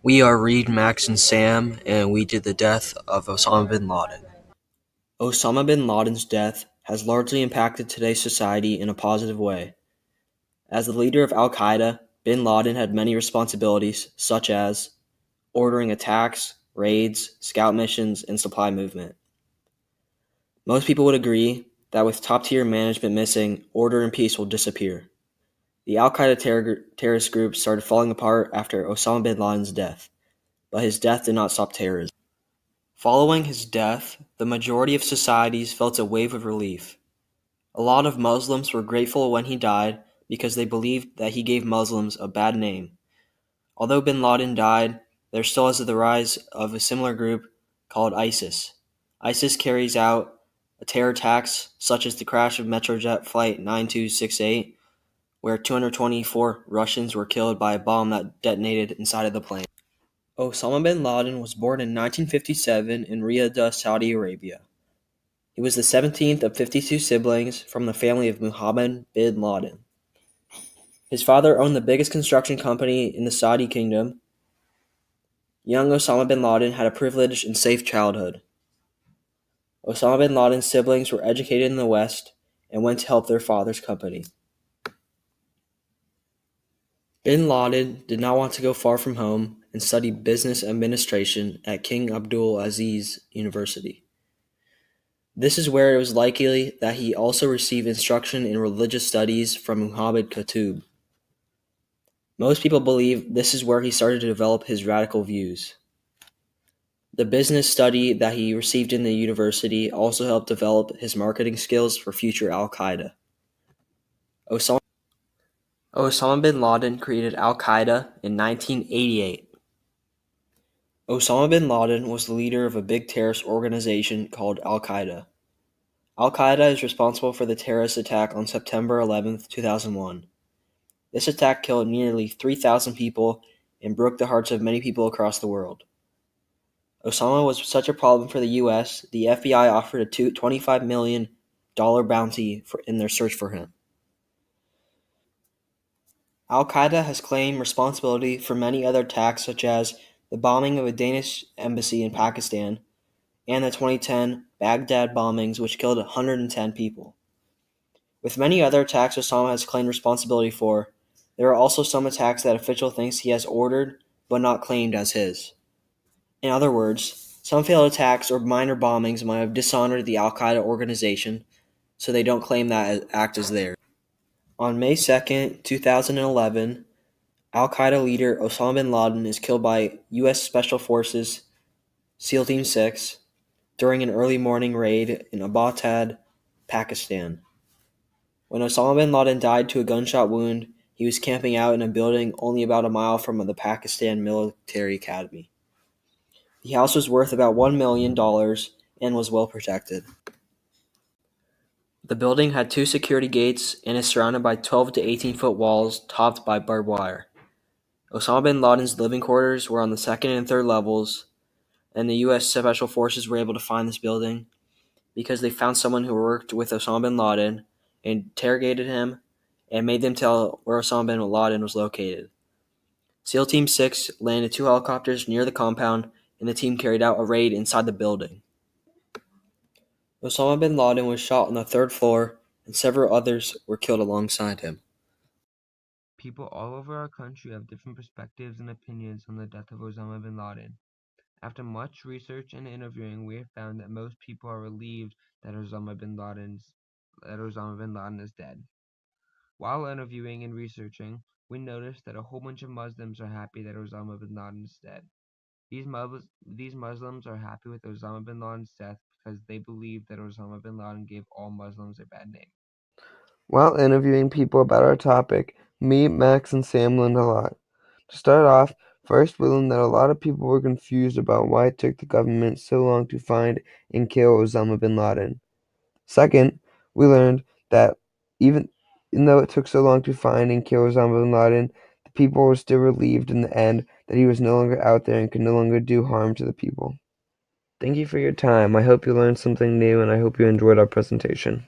We are Reed, Max, and Sam, and we did the death of Osama bin Laden. Osama bin Laden's death has largely impacted today's society in a positive way. As the leader of Al Qaeda, bin Laden had many responsibilities, such as ordering attacks, raids, scout missions, and supply movement. Most people would agree that with top tier management missing, order and peace will disappear. The Al Qaeda terrorist group started falling apart after Osama bin Laden's death, but his death did not stop terrorism. Following his death, the majority of societies felt a wave of relief. A lot of Muslims were grateful when he died because they believed that he gave Muslims a bad name. Although bin Laden died, there still is the rise of a similar group called ISIS. ISIS carries out terror attacks such as the crash of Metrojet Flight 9268, where 224 Russians were killed by a bomb that detonated inside of the plane. Osama bin Laden was born in 1957 in Riyadh, Saudi Arabia. He was the 17th of 52 siblings from the family of Muhammad bin Laden. His father owned the biggest construction company in the Saudi kingdom. Young Osama bin Laden had a privileged and safe childhood. Osama bin Laden's siblings were educated in the West and went to help their father's company. Bin Laden did not want to go far from home and studied business administration at King Abdul Aziz University. This is where it was likely that he also received instruction in religious studies from Muhammad Khatib. Most people believe this is where he started to develop his radical views. The business study that he received in the university also helped develop his marketing skills for future Al-Qaeda. Osama bin Laden created Al-Qaeda in 1988. Osama bin Laden was the leader of a big terrorist organization called Al-Qaeda. Al-Qaeda is responsible for the terrorist attack on September 11, 2001. This attack killed nearly 3,000 people and broke the hearts of many people across the world. Osama was such a problem for the U.S., the FBI offered a $25 million bounty in their search for him. Al-Qaeda has claimed responsibility for many other attacks such as the bombing of a Danish embassy in Pakistan and the 2010 Baghdad bombings which killed 110 people. With many other attacks Osama has claimed responsibility for, there are also some attacks that official thinks he has ordered but not claimed as his. In other words, some failed attacks or minor bombings might have dishonored the Al-Qaeda organization, so they don't claim that act as theirs. On May 2, 2011, Al-Qaeda leader Osama bin Laden is killed by U.S. Special Forces SEAL Team 6 during an early morning raid in Abbottabad, Pakistan. When Osama bin Laden died to a gunshot wound, he was camping out in a building only about a mile from the Pakistan Military Academy. The house was worth about $1 million and was well protected. The building had 2 security gates and is surrounded by 12 to 18-foot walls topped by barbed wire. Osama bin Laden's living quarters were on the second and third levels, and the U.S. Special Forces were able to find this building because they found someone who worked with Osama bin Laden, interrogated him, and made them tell where Osama bin Laden was located. SEAL Team 6 landed 2 helicopters near the compound, and the team carried out a raid inside the building. Osama bin Laden was shot on the 3rd floor, and several others were killed alongside him. People all over our country have different perspectives and opinions on the death of Osama bin Laden. After much research and interviewing, we have found that most people are relieved that Osama bin Laden is dead. While interviewing and researching, we noticed that a whole bunch of Muslims are happy that Osama bin Laden is dead. These Muslims are happy with Osama bin Laden's death because they believe that Osama bin Laden gave all Muslims a bad name. While interviewing people about our topic, me, Max, and Sam learned a lot. To start off, first we learned that a lot of people were confused about why it took the government so long to find and kill Osama bin Laden. Second, we learned that even though it took so long to find and kill Osama bin Laden, the people were still relieved in the end that he was no longer out there and could no longer do harm to the people. Thank you for your time. I hope you learned something new and I hope you enjoyed our presentation.